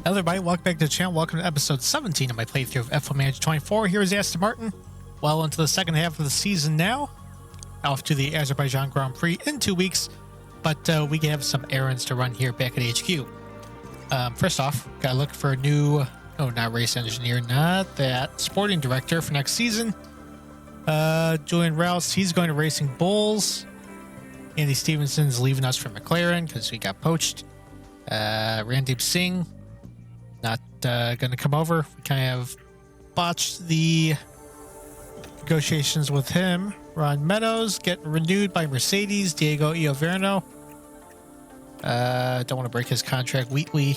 Hello everybody, welcome back to the channel. Welcome to episode 17 of my playthrough of F1 Manager 24. Here is Aston Martin. Well into the second half of the season now. Off to the Azerbaijan Grand Prix in 2 weeks. But we have some errands to run here back at HQ. First off, gotta look for a new... Oh, not race engineer, not that. Sporting director for next season. Julian Rouse, he's going to Racing Bulls. Andy Stevenson's leaving us for McLaren because he got poached. Randeep Singh, not going to come over. We kind of botched the negotiations with him. Ron Meadows getting renewed by Mercedes. Diego Ioverno. Don't want to break his contract. Wheatley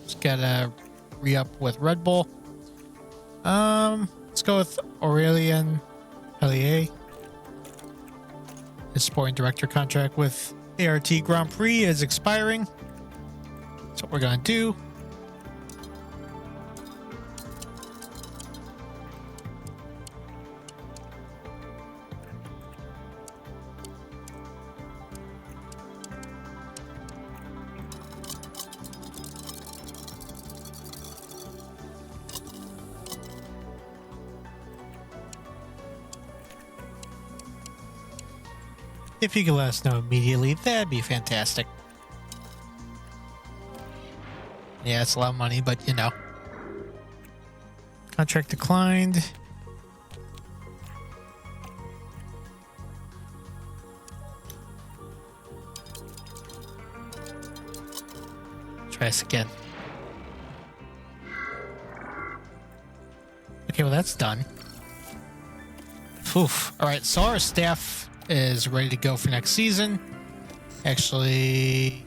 just got to re-up with Red Bull. Let's go with Aurelien Hellier. His sporting director contract with ART Grand Prix is expiring. That's what we're going to do. If you could let us know immediately, that'd be fantastic. Yeah, it's a lot of money, but you know. Contract declined. Try this again. Okay, well that's done. Oof. Alright, so our staff is ready to go for next season. Actually,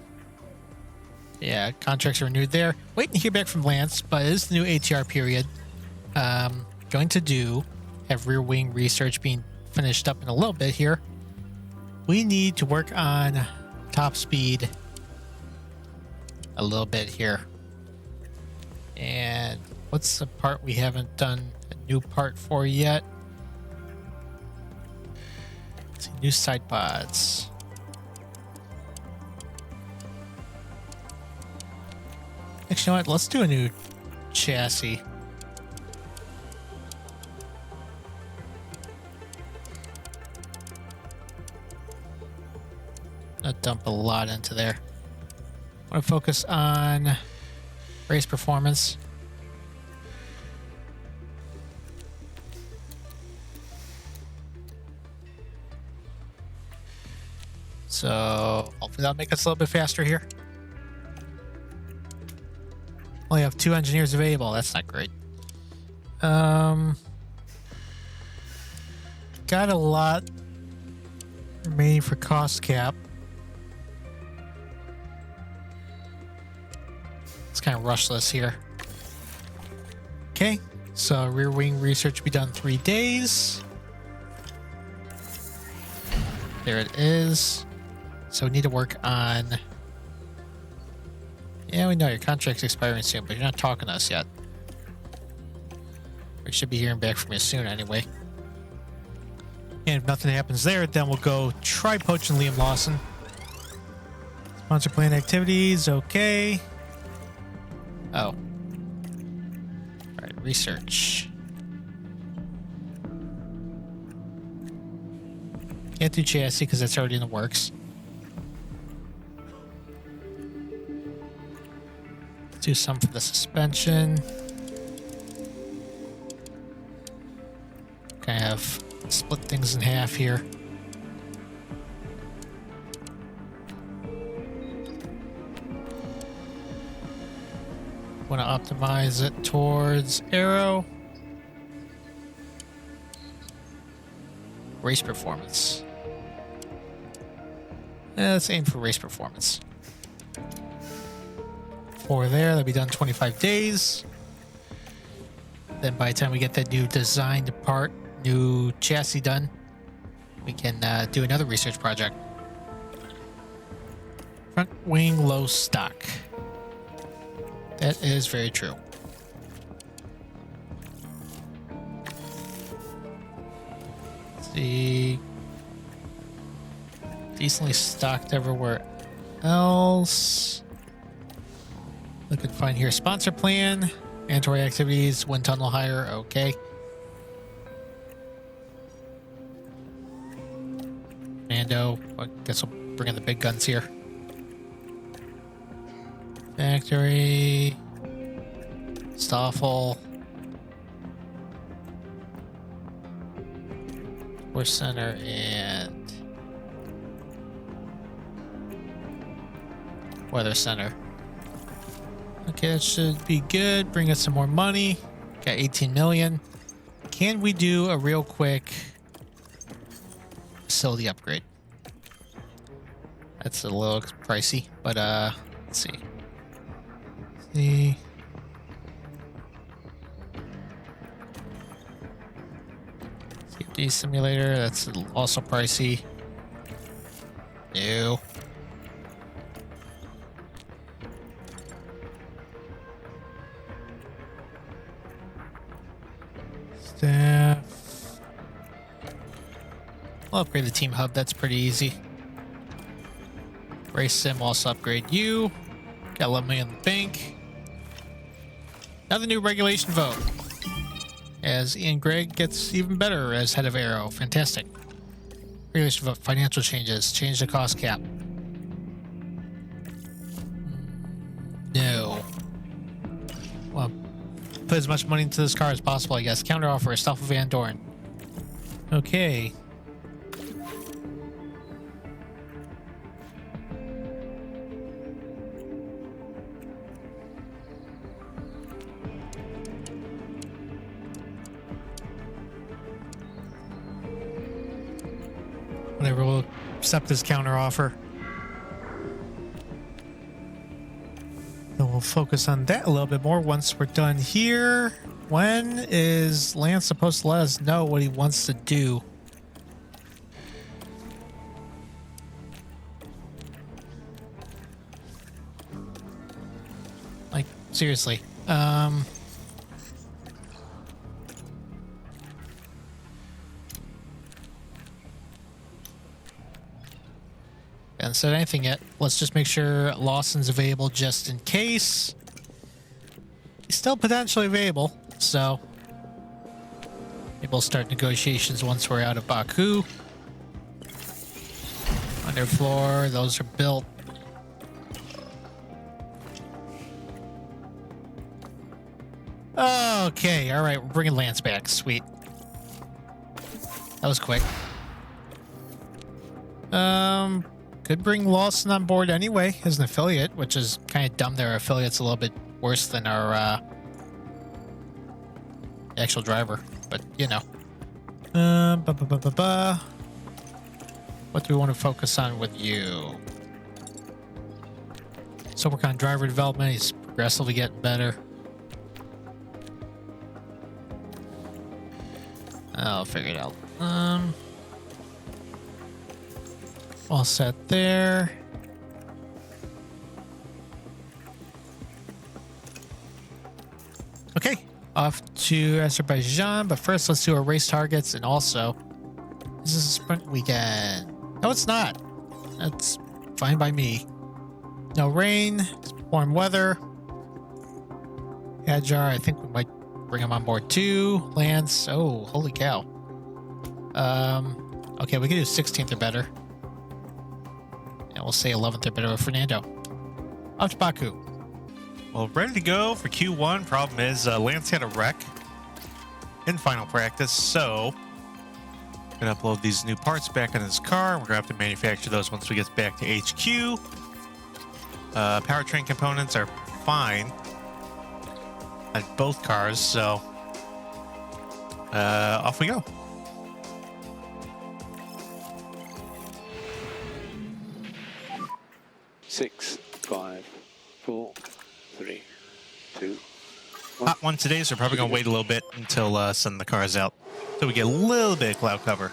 yeah, contracts are renewed there. Waiting to hear back from Lance, but it is the new ATR period. Going to have rear wing research being finished up in a little bit here. We need to work on top speed a little bit here. And what's the part we haven't done a new part for yet? New side pods. Actually, you know what? Let's do a new chassis. Not dump a lot into there. I want to focus on race performance. So hopefully that'll make us a little bit faster here. Only have 2 engineers available. That's not great. Got a lot remaining for cost cap. Let's kind of rush this here. Okay, so rear wing research will be done in 3 days. There it is. So we need to work on... Yeah, we know your contract's expiring soon, but you're not talking to us yet. We should be hearing back from you soon anyway. And if nothing happens there, then we'll go try poaching Liam Lawson. Sponsor plan activities, okay. Oh. Alright, research. Can't do chassis because that's already in the works. Do some for the suspension. Kind of split things in half here. Want to optimize it towards aero. Race performance. Let's aim for race performance. 4 there, that'll be done 25 days. Then by the time we get that new designed part, new chassis done, we can do another research project. Front wing low stock. That is very true. Let's see. decently stocked everywhere else. Liquid find here? Sponsor plan, mandatory activities, wind tunnel hire. Okay. Mando. I guess we'll bring in the big guns here. Factory. Stoffel. Force Center and Weather Center. Okay, that should be good. Bring us some more money. Got 18 million. Can we do a real quick facility upgrade? That's a little pricey, but let's see. CFD simulator, that's also pricey. No. Staff. I'll upgrade the team hub, that's pretty easy. Race sim, also upgrade you. Got 11 million in the bank. Another new regulation vote. As Ian Gregg gets even better as head of Aero. Fantastic. Regulation vote, financial changes. Change the cost cap. No. Well, put as much money into this car as possible, I guess. Counter offer, Stoffel Van Dorn. Okay. Whatever, we'll accept this counter offer. Then we'll focus on that a little bit more once we're done here. When is Lance supposed to let us know what he wants to do? Like, seriously. Haven't said anything yet. Let's just make sure Lawson's available just in case. He's still potentially available, so maybe we'll start negotiations once we're out of Baku. Underfloor, those are built. Okay, all right, we're bringing Lance back. Sweet. That was quick. Could bring Lawson on board anyway as an affiliate, which is kind of dumb. Their affiliate's a little bit worse than our actual driver, but you know. What do we want to focus on with you? So work on driver development. He's progressively getting better. I'll figure it out. All set there. Okay, off to Azerbaijan, but first let's do our race targets, and also, this is a sprint weekend. No, it's not. That's fine by me. No rain, it's warm weather. Hajar, I think we might bring him on board too. Lance, oh, holy cow. Okay, we can do 16th or better. And we'll say 11th or better with Fernando. Off to Baku. Well, ready to go for Q1. Problem is, Lance had a wreck in final practice, so I'm going to upload these new parts back in his car. We're going to have to manufacture those once we get back to HQ. Powertrain components are fine on both cars, so off we go. Six, 5, 4, 3, 2, 1. Hot one today, so we're probably going to wait a little bit until sending the cars out, so we get a little bit of cloud cover.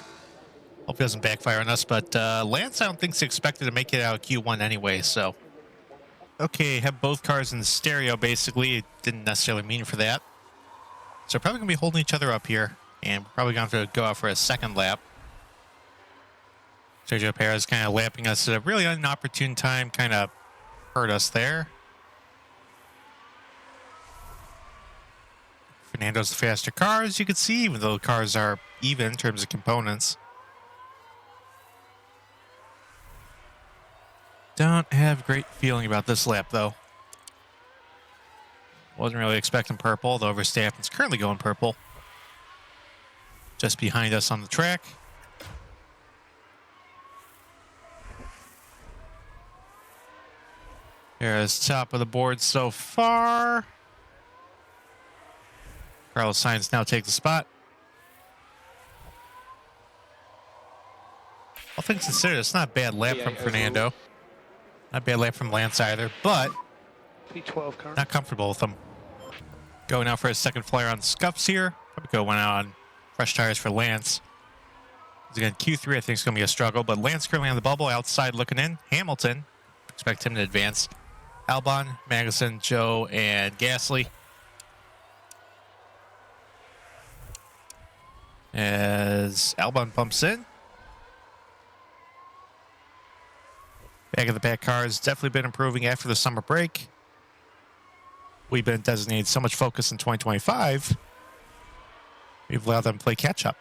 Hope it doesn't backfire on us, but Lance, I don't think is expected to make it out of Q1 anyway, so. Okay, have both cars in stereo, basically. It didn't necessarily mean for that. So we're probably going to be holding each other up here, and we're probably going to have to go out for a second lap. Sergio Perez kind of lapping us at a really inopportune time, kind of hurt us there. Fernando's the faster car, as you can see, even though the cars are even in terms of components. Don't have great feeling about this lap, though. Wasn't really expecting purple, though Verstappen's currently going purple. Just behind us on the track. There's top of the board so far. Carlos Sainz now takes the spot. All things considered, it's not a bad lap from Fernando. Not a bad lap from Lance either, but P12 current. not comfortable with them. Going out for his second flare on scuffs here. Probably go one out on fresh tires for Lance. Again, Q3 I think is going to be a struggle, but Lance currently on the bubble, outside looking in. Hamilton, expect him to advance. Albon, Magnussen, Joe, and Gasly. As Albon bumps in. Back of the pack cars definitely been improving after the summer break. We've been designated so much focus in 2025. We've allowed them to play catch up.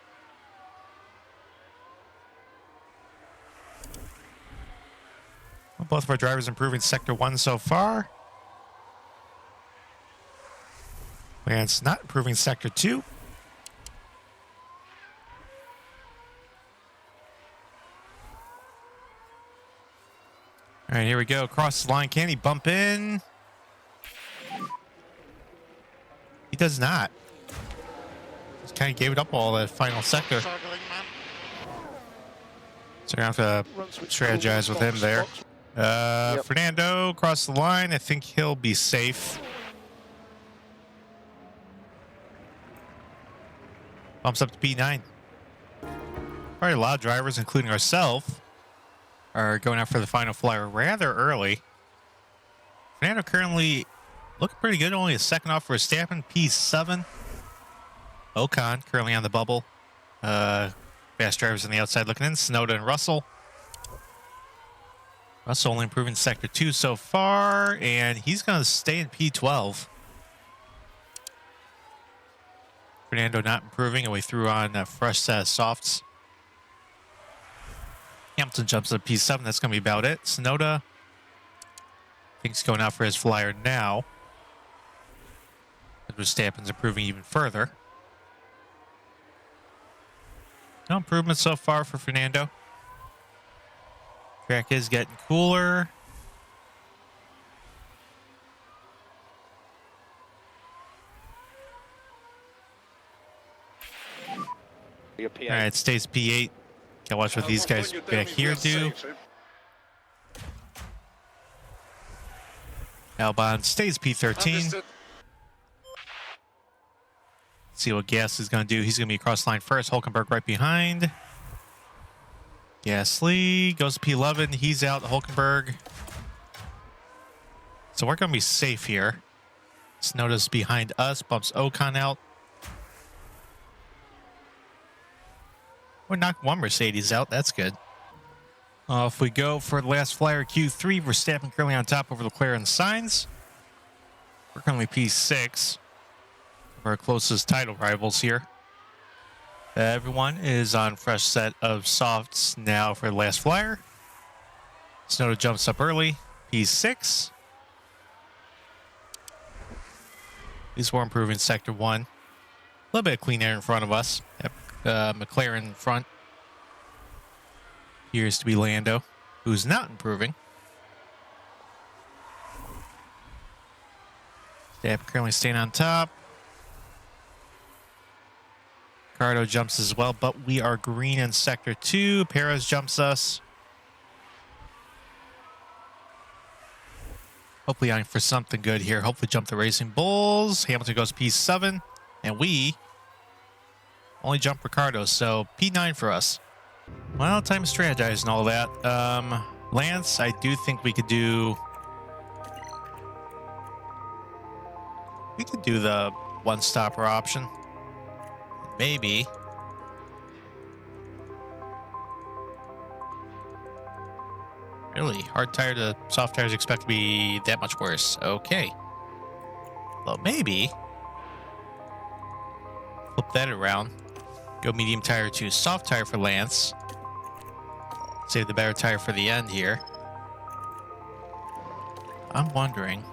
Well, both of our drivers improving Sector 1 so far. Lance not improving Sector 2. All right, here we go. Across the line. Can he bump in? He does not. Just kind of gave it up all that final sector. So we're going to have to strategize with him there. Fernando across the line. I think he'll be safe. Bumps up to P9. Probably a lot of drivers, including ourselves, are going out for the final flyer rather early. Fernando currently looking pretty good, only a second off for Verstappen, P7. Ocon currently on the bubble. Fast drivers on the outside looking in, Tsunoda and Russell. Russell only improving Sector 2 so far, and he's going to stay in P12. Fernando not improving, and we threw on a fresh set of softs. Hamilton jumps to P7. That's going to be about it. Tsunoda, I think he's going out for his flyer now. Verstappen's improving even further. No improvement so far for Fernando. Track is getting cooler. All right, it stays P8. Gotta watch what these guys back here do. Albon stays P13. See what Gasly's going to do. He's going to be across the line first. Hülkenberg right behind. Gasly goes to P11. He's out. Hülkenberg. So we're going to be safe here. Tsunoda's behind us. Bumps Ocon out. We knocked one Mercedes out. That's good. If we go for the last flyer, Q3, Verstappen currently on top over Leclerc and Sainz. We're currently P6. Our closest title rivals here. Everyone is on fresh set of softs now for the last flyer. Tsunoda jumps up early. P6. These were improving Sector 1. A little bit of clean air in front of us. McLaren in front. Appears to be Lando, who's not improving. Verstappen currently staying on top. Ricardo jumps as well, but we are green in Sector 2. Perez jumps us. Hopefully eyeing for something good here. Hopefully jump the Racing Bulls. Hamilton goes P7. And we only jump Ricardo, so P9 for us. Well, time to strategize and all that. Lance, I do think we could do... We could do the one-stopper option. Maybe. Really? Hard tire to soft tires expect to be that much worse. Okay. Well, maybe Flip that around. Go medium tire to soft tire for Lance. Save the better tire for the end here. I'm wondering.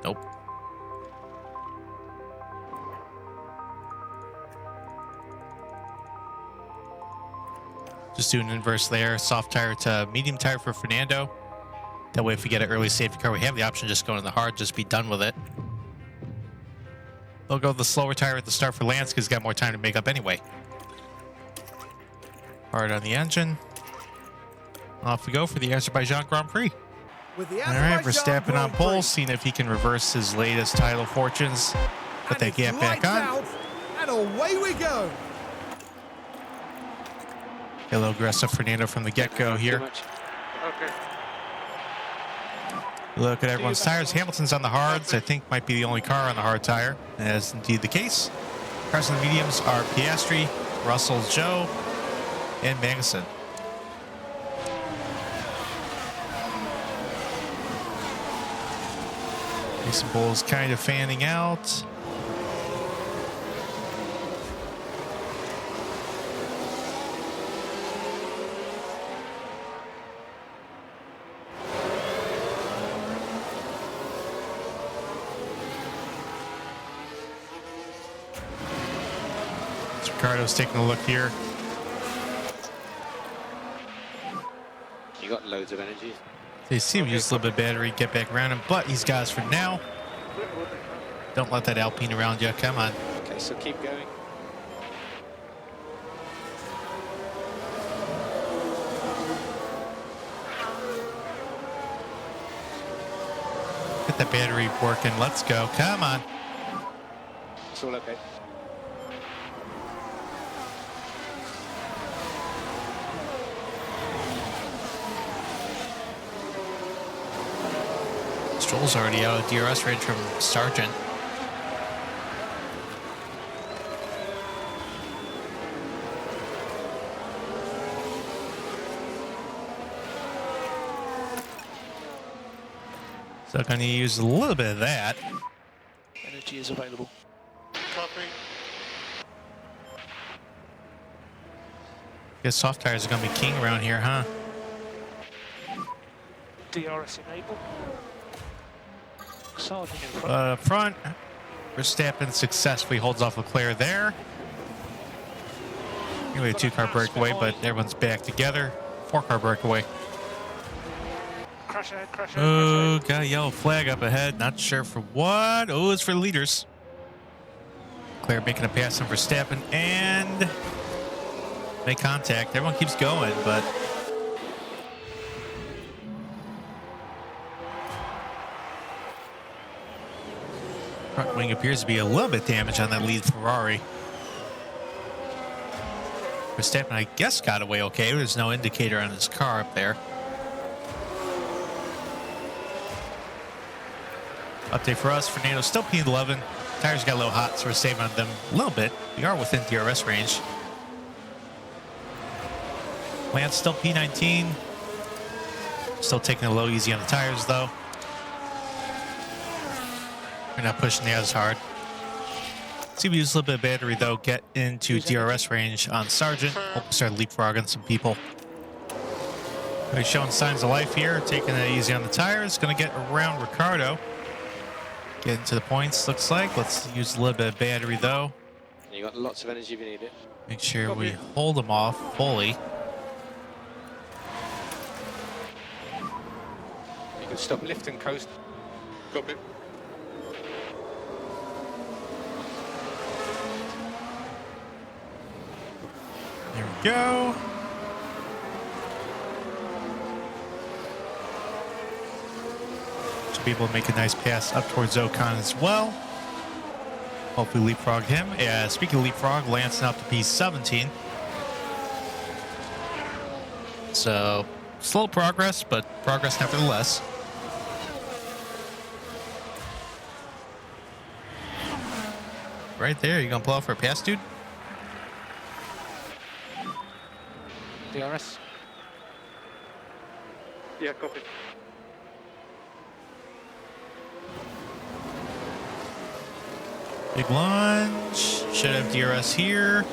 Nope. Just do an inverse there. Soft tire to medium tire for Fernando. That way if we get an early safety car, we have the option of just going to the hard, just be done with it. They'll go the slower tire at the start for Lance because he's got more time to make up anyway. Hard on the engine. Off we go for the Azerbaijan Grand Prix. All right, Verstappen on pole, seeing if he can reverse his latest title fortunes. Put that gap back on. And away we go. A little aggressive Fernando from the get-go here. Okay. Look at everyone's tires. Hamilton's on the hards. I think might be the only car on the hard tire. As indeed the case. Cars on the mediums are Piastri, Russell, Joe, and Magnussen. Mason Bull's kind of fanning out. Ricardo's taking a look here. You got loads of energy. They see him use a little bit of battery, get back around him, but he's got us for now. Don't let that Alpine around you. Come on. Okay, so keep going. Get that battery working. Let's go. Come on. It's all okay. Stroll's already out of DRS range from Sargent. So going to use a little bit of that. Energy is available. Copy. Guess soft tires are going to be king around here, huh? DRS enabled. Sergeant in front. Up front, Verstappen successfully holds off Leclerc there. Anyway, a 2-car breakaway, but everyone's back together. 4-car breakaway. Crash ahead, crash ahead, Oh, got a yellow flag up ahead. Not sure for what. Oh, it's for the leaders. Leclerc making a pass on Verstappen and make contact. Everyone keeps going, but front wing appears to be a little bit damaged on that lead Ferrari. Verstappen, I guess, got away okay. There's no indicator on his car up there. Update for us, Fernando still P11. Tires got a little hot, so we're saving on them a little bit. We are within DRS range. Lance still P19. Still taking it low easy on the tires, though. We're not pushing the as hard. See, we use a little bit of battery, though. Get into DRS range on Sargent. Hope we start leapfrogging some people. He's showing signs of life here. Taking it easy on the tires. Going to get around Ricardo. Get into the points, looks like. Let's use a little bit of battery, though. You got lots of energy if you need it. Make sure we hold them off fully. You can stop, lift and coast. Copy. There we go. Should be able to make a nice pass up towards Ocon as well. Hopefully leapfrog him. Yeah, speaking of leapfrog, Lance now up to P17. So, slow progress, but progress nevertheless. Right there, you gonna pull out for a pass, dude? DRS. Yeah, copy. Big lunge. Should have DRS here.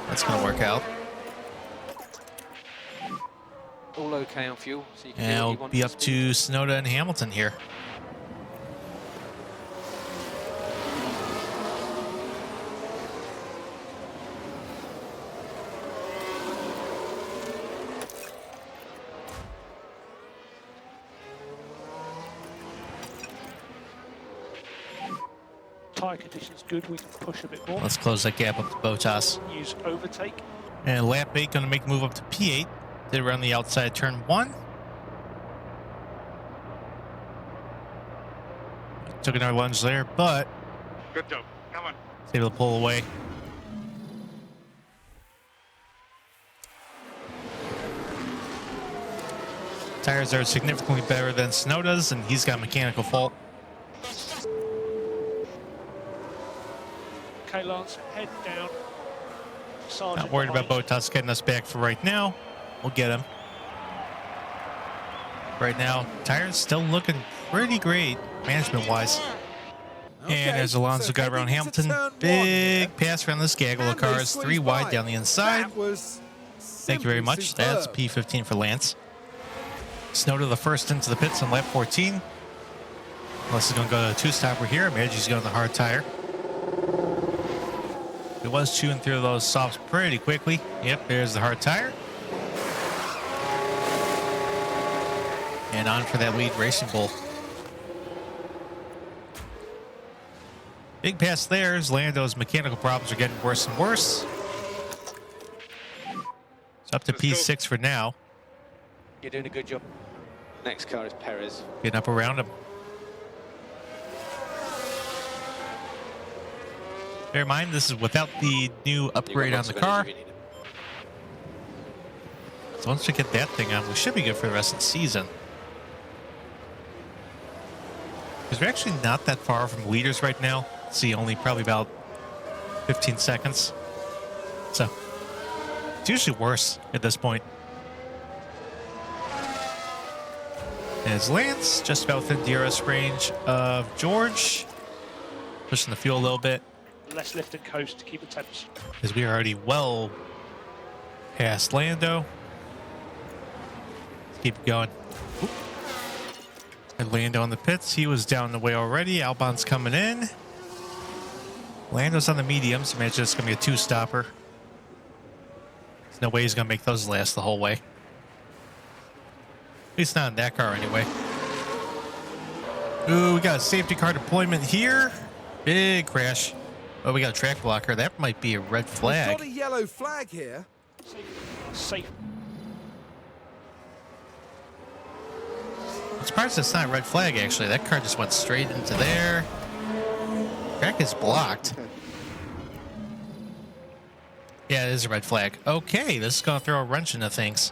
That's going to work out. All okay on fuel, so you can And do what we'll you want. be up to Sonoda and Hamilton here. Tyre conditions good, we can push a bit more. Let's close that gap up to Bottas. Use overtake. And lap 8 going to make a move up to P8. Did around the outside turn 1. Took another lunge there, but Good job. Come on. was able to pull away. Tires are significantly better than Sonoda's, and he's got a mechanical fault. Okay, Lance, head down. Not worried about Bottas getting us back for right now. We'll get him. Right now, tires still looking pretty great, management-wise. And as Alonso got around Hamilton, big pass around this gaggle of cars, 3 wide down the inside. Thank you very much. That's P15 for Lance. Sonoda the first into the pits on lap 14. Unless he's going to go to a 2-stopper here. Imagine he's going to the hard tire. It was chewing through those softs pretty quickly. Yep, there's the hard tire. And on for that lead Racing Bull. Big pass there as Lando's mechanical problems are getting worse and worse. It's up to P6 for now. You're doing a good job. Next car is Perez. Getting up around him. Bear in mind, this is without the new upgrade on the car. So once we get that thing on, we should be good for the rest of the season. Because we're actually not that far from leaders right now. See, only probably about 15 seconds. So it's usually worse at this point. As Lance just about within DRS range of George, pushing the fuel a little bit. Less lift and coast to keep the temps. As we are already well past Lando. Let's keep going. Oop. And Lando on the pits. He was down the way already. Albon's coming in. Lando's on the mediums. Imagine it's going to be a 2-stopper. There's no way he's going to make those last the whole way. At least not in that car anyway. Ooh, we got a safety car deployment here. Big crash. Oh, we got a track blocker. That might be a red flag. We've got a yellow flag here. Safe. I'm surprised it's not a red flag, actually. That car just went straight into there. Track is blocked. Yeah, it is a red flag. Okay, this is going to throw a wrench into things.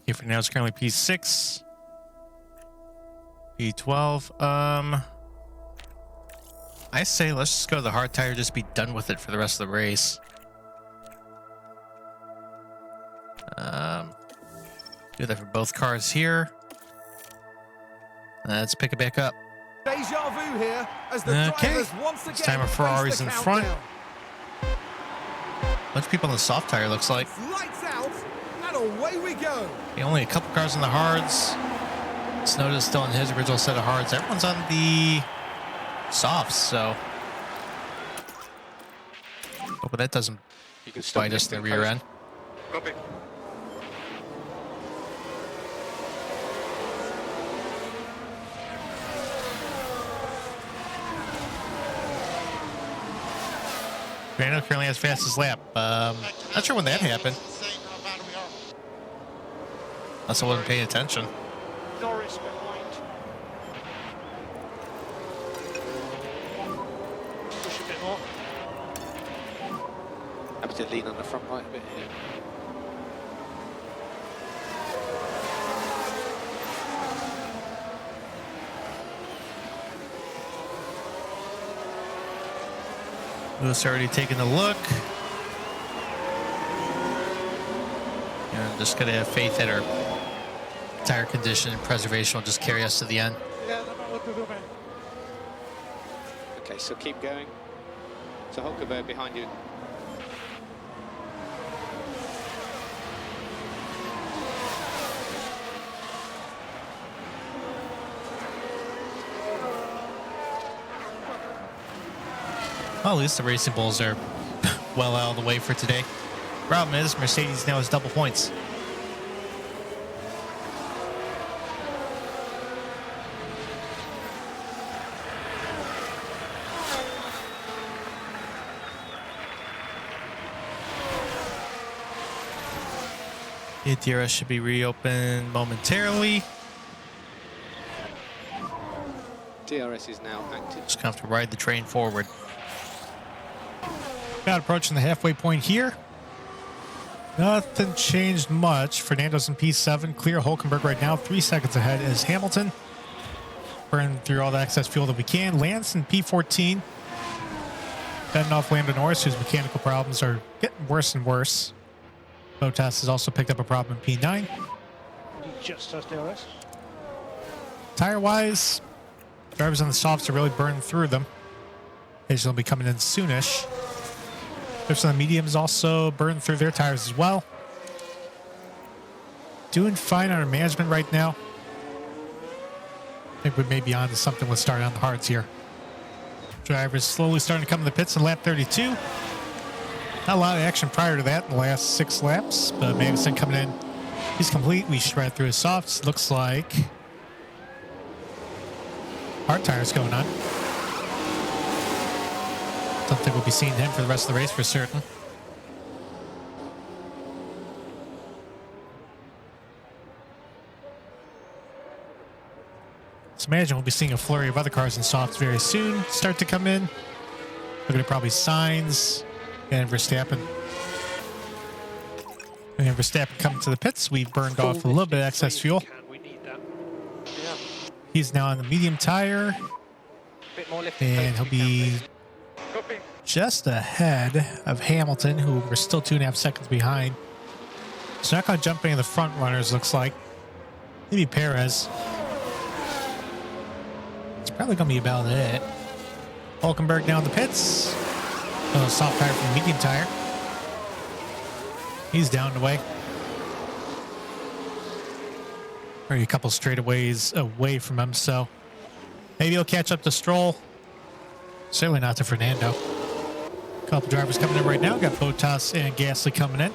Here for now, it's currently P6. P12. I say let's just go to the hard tire, just be done with it for the rest of the race. Do that for both cars here. Let's pick it back up. Deja vu here as the Okay, drivers once again it's time for face Ferraris the in front. countdown. Bunch of people on the soft tire, looks like. Lights out, and away we go. Yeah, only a couple cars on the hards. Sonoda's still on his original set of hards. Everyone's on the softs, so hope that doesn't You can stop bite us in the lifting rear coast. end. Copy. Brando currently has fastest lap. Not sure when that happened. Unless I wasn't paying attention. Norris behind. Push a bit more. Happy to lean on the front right a bit here. Lewis already taking a look. And just gonna have faith that our tire condition and preservation will just carry us to the end. Okay, so keep going. So Hulkenberg behind you. Well, at least the Racing Bulls are well out of the way for today. Problem is, Mercedes now has double points. The DRS should be reopened momentarily. DRS is now active. Just gonna have to ride the train forward. About approaching the halfway point here. Nothing changed much. Fernando's in P7. Clear Hulkenberg right now. 3 seconds ahead is Hamilton. Burn through all the excess fuel that we can. Lance in P14. Fending off Lando Norris, whose mechanical problems are getting worse and worse. Bottas has also picked up a problem in P9. Just touched DRS. Tire-wise, drivers on the softs are really burning through them. They'll be coming in soonish. Drivers on the mediums also burn through their tires as well. Doing fine on our management right now. I think we may be on to something with starting on the hards here. Drivers slowly starting to come in the pits in lap 32. Not a lot of action prior to that in the last 6 laps, but Magnussen coming in. He's completely shredded through his softs. Looks like hard tires going on. Don't think we'll be seeing him for the rest of the race for certain. So imagine we'll be seeing a flurry of other cars and softs very soon start to come in. Looking at probably Sainz and Verstappen. And Verstappen coming to the pits. We've burned off a little bit of excess fuel. We need that. He's now on the medium tire. Bit more lifting. And he'll be Copy. just ahead of Hamilton, who we're still 2.5 seconds behind. So not going to jump any of the front runners, looks like. Maybe Perez. It's probably going to be about it. Hulkenberg down the pits. Oh, soft tire from the medium tire. He's down the way. Already a couple straightaways away from him, so maybe he'll catch up to Stroll. Certainly not to Fernando. Couple drivers coming in right now. Got Bottas and Gasly coming in.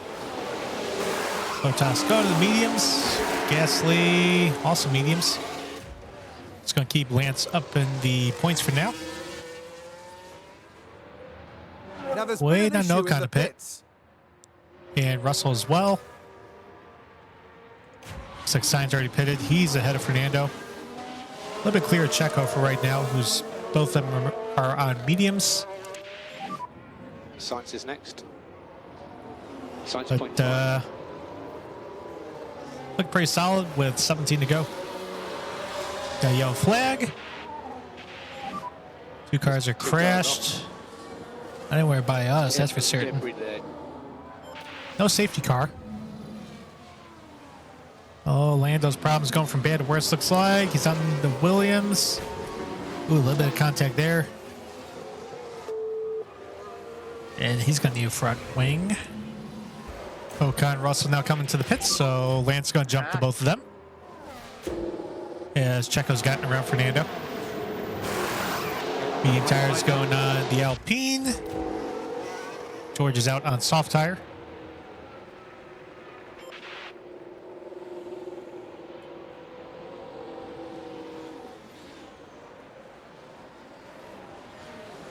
Bottas go to the mediums. Gasly also mediums. It's going to keep Lance up in the points for now. Now there's Wait been an on no issue in kind the of pit. pits. And Russell as well. Looks like Sainz already pitted. He's ahead of Fernando. A little bit clearer Checo for right now, who's both of them are on mediums. Sainz is next. Sainz But point 5. look pretty solid with 17 to go. Got a yellow flag. 2 cars are crashed. Not anywhere by us, that's for certain. Debris there. No safety car. Oh, Lando's problems going from bad to worse, looks like. He's on the Williams. Ooh, a little bit of contact there. And he's going to need a front wing. Ocon and Russell now coming to the pits, so Lance is going to jump to both of them. As Checo's gotten around Fernando. Medium tires going on the Alpine. George is out on soft tire.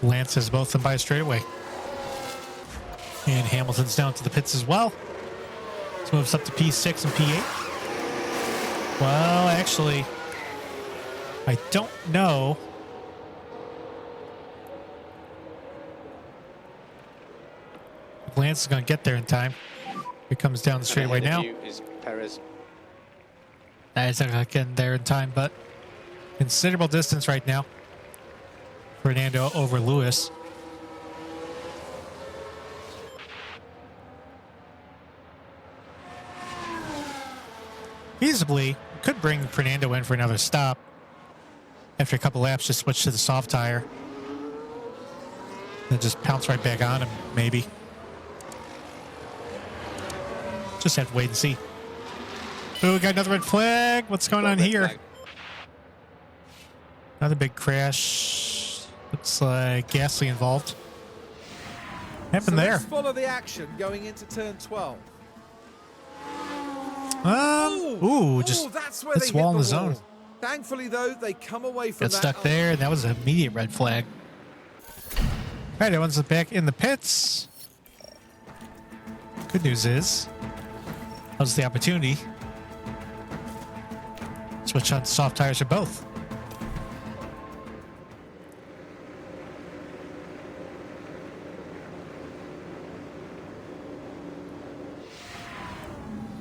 Lance has both of them by a straightaway. And Hamilton's down to the pits as well. This moves up to P6 and P8. Well, actually, I don't know. If Lance is going to get there in time. He comes down the straightaway Ahead now. of you is Perez. He's not going to get there in time, but considerable distance right now. Fernando over Lewis. feasibly could bring Fernando in for another stop. After a couple laps, just switch to the soft tire. Then just pounce right back on him, maybe. Just have to wait and see. Oh, we got another red flag. What's going on here? Another big crash. Looks like Gasly involved. Happened there. Let's follow the action going into turn 12. Just that's where hits they wall hit in the zone. wall. Thankfully, though, they come away from Got that. stuck there, and that was an immediate red flag. All right, everyone's back in the pits. Good news is, that was the opportunity. Switch on soft tires for both.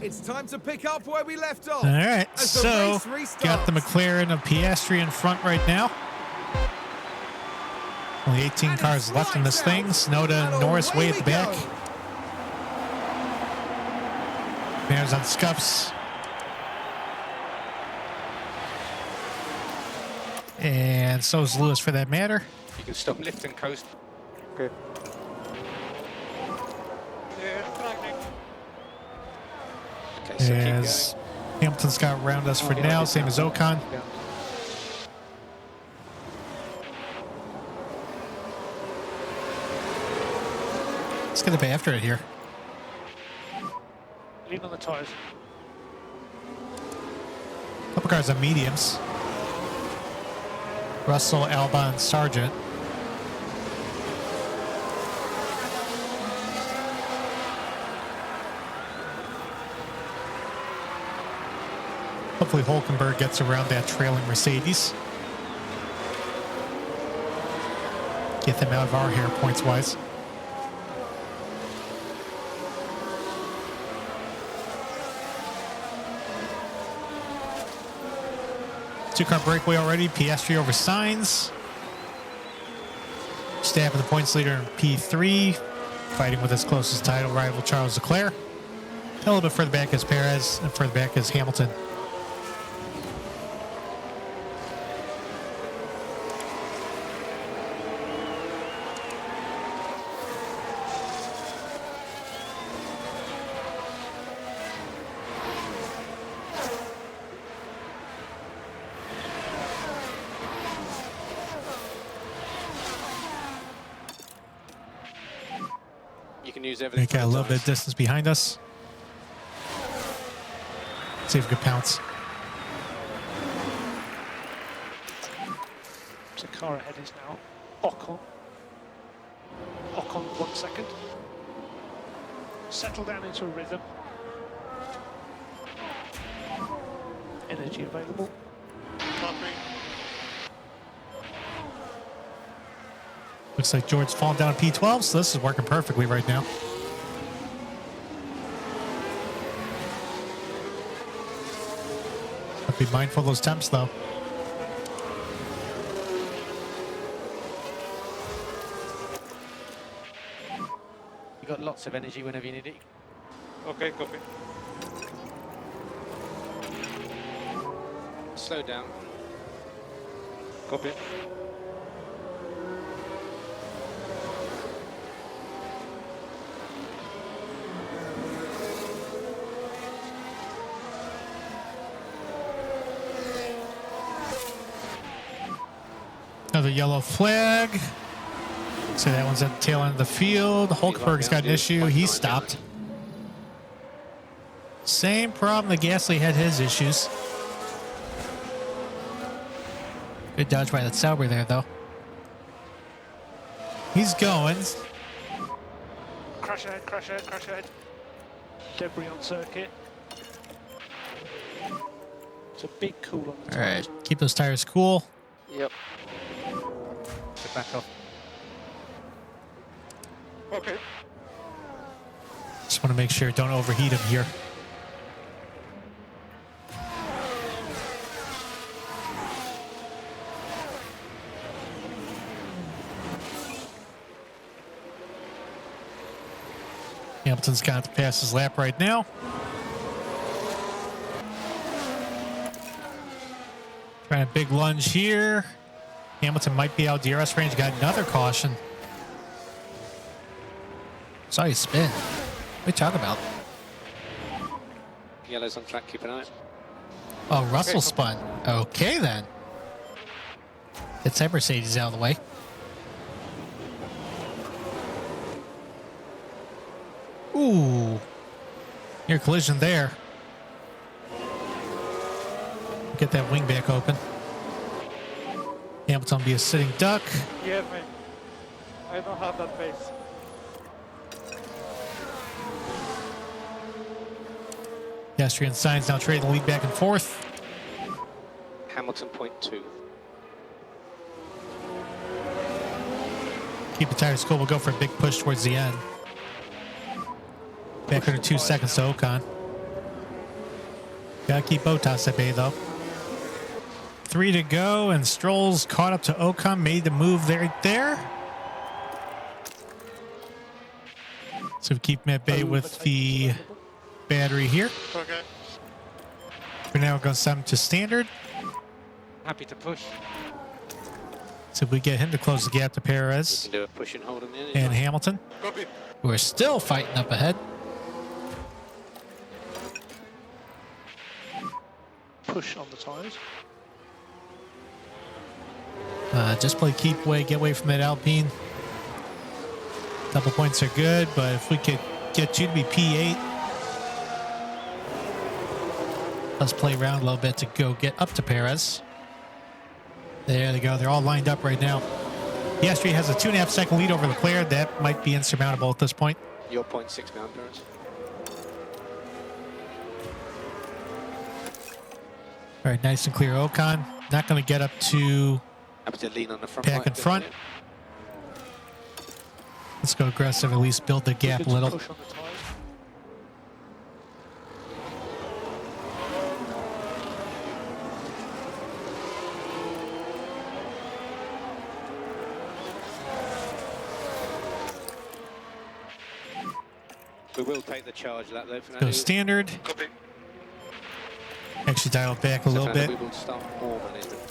It's time to pick up where we left off. All right, as the so race got the restarts. McLaren of Piastri in front right now. Only 18 And cars he left in this slides thing. out. Sonoda and And Norris away way at we the back. go. Mares on scuffs. And so is Lewis for that matter. You can stop, lift and coast. Okay. Yeah, flagging. Okay, so As Hamilton's got around us for keep going. now, same as Ocon. Let's get up after it here. Lean on the tyres. Couple cars on mediums. Russell, Albon, Sargent. Hopefully Hulkenberg gets around that trailing Mercedes. Get them out of our hair points-wise. Two-car breakaway already. Piastri over Sainz. Stabbing the points leader in P3. Fighting with his closest title rival, Charles Leclerc. A little bit further back is Perez, and further back is Hamilton. You can use everything. We got a from the little bit of tyres. distance behind us. See if we can pounce. The car ahead is now Ocon. Ocon 1 second. Settle down into a rhythm. Energy available. Copy. Looks like George's falling down P12, so this is working perfectly right now. Have to be mindful of those temps, though. You got lots of energy whenever you need it. Okay, copy. Slow down. Copy. Another yellow flag. So that one's at the tail end of the field. Hulkenberg's got an issue. He stopped. Same problem that Gasly had his issues. Good dodge by that Sauber there, though. He's going. Crash ahead, crash ahead, crash ahead. Debris on circuit. It's a big cool on the All right, tyres. keep those tires cool. Yep. So back off. Okay. Just want to make sure don't overheat him here. Hamilton's got to pass his lap right now. Trying a big lunge here. Hamilton might be out DRS range. Got another caution. Saw you spin. What are you talking about? Yellow's on track, keep an eye out. Oh, Russell spun. Okay, then. It's that Mercedes out of the way. Ooh. Near collision there. Get that wing back open. Hamilton be a sitting duck. Yeah, mate. I don't have that pace. Piastri and Sainz now trading the lead back and forth. Hamilton .2. Keep the tires cool. We'll go for a big push towards the end. Back under 2 seconds to Ocon. Gotta keep Bottas at bay though. 3 to go, and Stroll's caught up to Ocon, made the move right there. So we keep him at bay with the battery here. Okay. For now, we're going to send him to standard. Happy to push. So we get him to close the gap to You Perez can do a push and hold on the end. and Hamilton. Copy. We're still fighting up ahead. Push on the tyres. Just play keep away, get away from that Alpine. Couple points are good, but if we could get you to be P8, let's play around a little bit to go get up to Perez. There they go. They're all lined up right now. Piastri has a 2.5 second lead over Leclerc. That might be insurmountable at this point. You're .6 behind Perez. All right, nice and clear Ocon. Not going to get up to Happy to lean on the front. back right in a bit, front. yeah. Let's go aggressive, at least build the gap a little. Push on the tyres. We will take the charge lap though. For Go standard. Copy. Actually dial it back a little bit. We will start more management.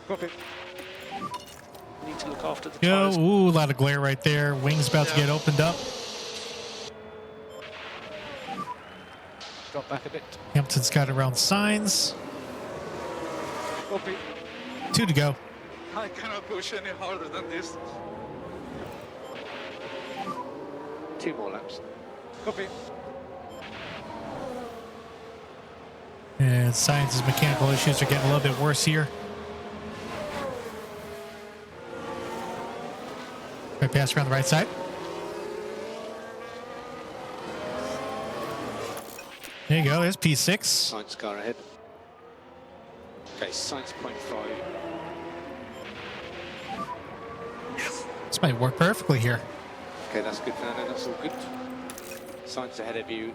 Copy. Need to look after the Go. tyres. Ooh, a lot of glare right there. Wings about to get opened up. Drop back a bit. Hampton's got around signs. Copy. 2 to go. I cannot push any harder than this. 2 more laps. Copy. And Sainz's mechanical issues are getting a little bit worse here. Right pass around the right side. There you go. There's P6. Sainz car ahead. Okay, Sainz .5. This might work perfectly here. Okay, that's good, Fernando. That's all good. Sainz ahead of you.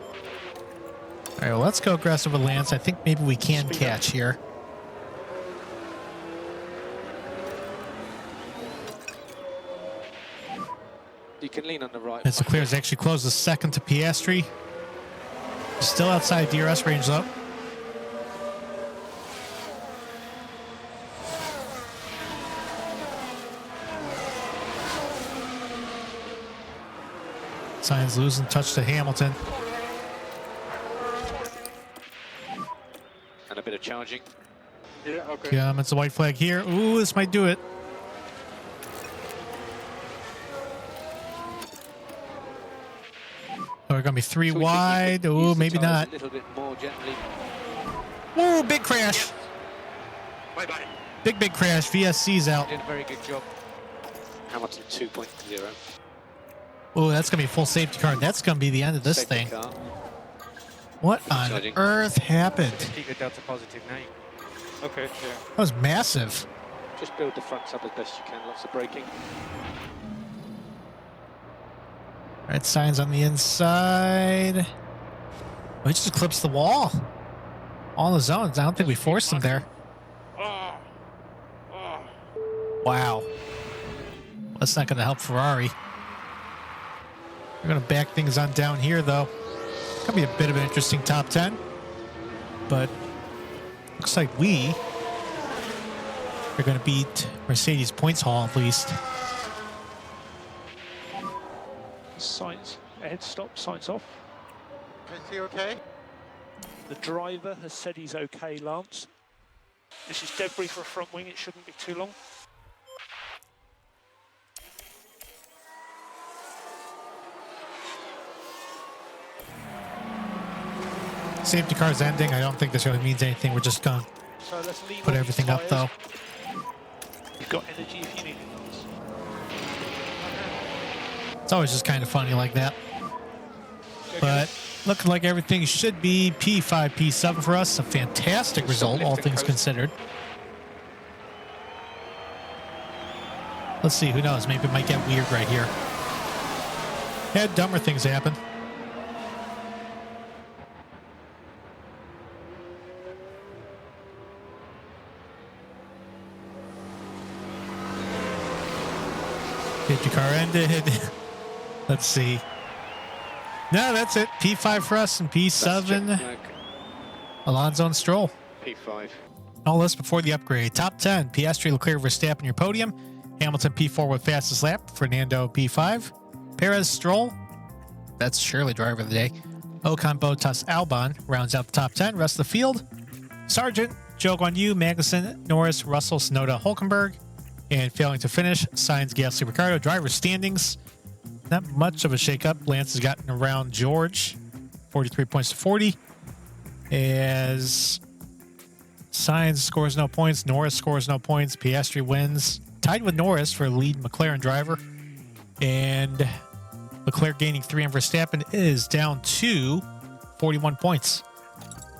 All right, well, let's go aggressive with Lance. I think maybe we can Speed catch here. You can lean on the right. As Leclerc's actually closed the second to Piastri. Still outside DRS range, though. Sainz losing touch to Hamilton. And a bit of charging. Yeah, okay. Yeah, it's a white flag here. Ooh, this might do it. Oh, we're gonna be 3 So we think you wide. could Ooh, use the maybe tyres not. A little bit more gently. Ooh, big crash. Bye-bye. Big crash. VSC's out. Did a very good job. Hamilton 2.0. Ooh, that's gonna be a full safety car. That's gonna be the end of this Safety thing. car. What on Charging. earth happened? Keep the delta positive now. Okay, yeah. That was massive. Just build the fronts up as best you can. Lots of braking. All right, signs on the inside. We just eclipsed the wall. All the zones. I don't think we forced them there. Wow. That's not going to help Ferrari. We're going to back things on down here, though. It's going to be a bit of an interesting top 10. But Looks like we are going to beat Mercedes points haul at least. Sights ahead, stop, sights off. Is he okay? The driver has said he's okay, Lance. This is debris for a front wing, it shouldn't be too long. Safety car's ending. I don't think this really means anything. We're just going to So let's leave put all everything these up though. tyres. You've got energy if you need it, Lance. It's always just kind of funny like that. But looking like everything should be P5, P7 for us. A fantastic result, all things considered. Let's see, who knows? Maybe it might get weird right here. Had dumber things happen. Safety car ended. Let's see. No, that's it. P5 for us and P7. Alonso and Stroll. P5. All this before the upgrade. Top 10. Piastri, Leclerc, Verstappen, your podium. Hamilton P4 with fastest lap. Fernando P5. Perez, Stroll. That's surely driver of the day. Ocon, Bottas, Albon rounds out the top 10. Rest of the field. Sargent, Joe Guan Yu, Magnussen, Norris, Russell, Tsunoda, Hulkenberg. And failing to finish, Sainz, Gasly, Ricciardo. Driver standings. Not much of a shakeup. Lance has gotten around George. 43 points to 40. As Sainz scores no points. Norris scores no points. Piastri wins. Tied with Norris for lead McLaren driver. And Leclerc gaining 3 on Verstappen is down to 41 points.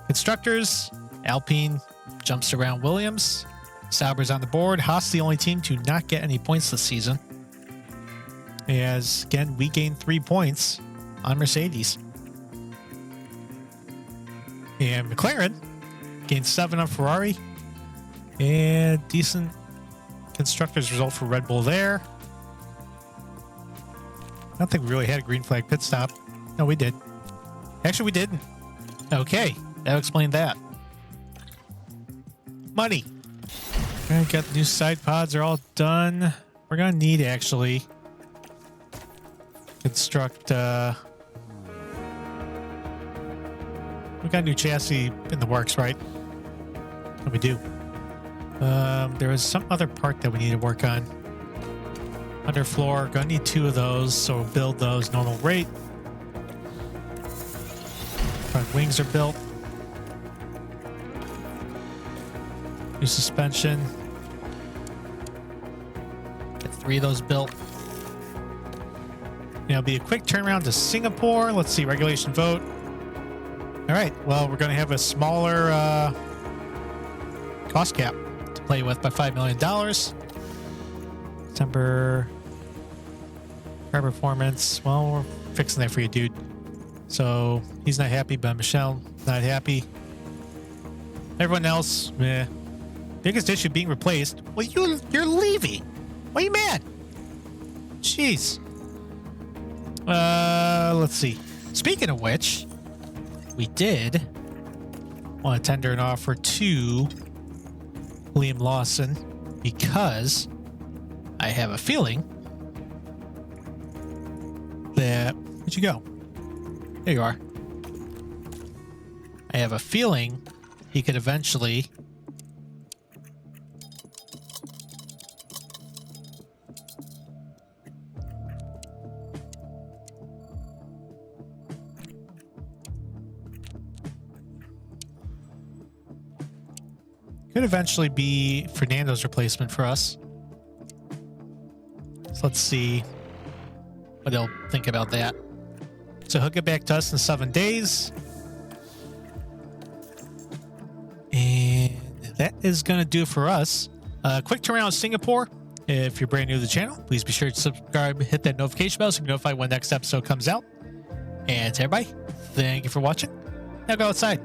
Constructors, Alpine jumps around Williams. Sauber's on the board. Haas the only team to not get any points this season. As, again, we gained 3 points on Mercedes. And McLaren gained 7 on Ferrari. And decent constructors result for Red Bull there. I don't think we really had a green flag pit stop. No, we did. Actually, we didn't. Okay, that explained that. Money. All right, got the new side pods are all done. We're going to need actually construct. We got a new chassis in the works, right? What we do? There was some other part that we need to work on. Underfloor, gonna need 2 of those, so we'll build those normal rate. Front wings are built. New suspension. Get 3 of those built. It'll be a quick turnaround to Singapore. Let's see, regulation vote. All right, well, we're going to have a smaller cost cap to play with by $5 million. September car performance. Well, we're fixing that for you, dude. So he's not happy, but Michelle not happy. Everyone else, meh. Biggest issue being replaced. Well, you're leaving. Why are you mad? Jeez. Let's see. Speaking of which, we did want to tender an offer to Liam Lawson because I have a feeling that... Where'd you go? There you are. I have a feeling he could eventually... could eventually be Fernando's replacement for us. So let's see what they'll think about that. So he'll get back to us in 7 days. And that is going to do it for us. Quick turnaround Singapore. If you're brand new to the channel, please be sure to subscribe, hit that notification bell so you can be notified when next episode comes out. And to everybody, thank you for watching. Now go outside.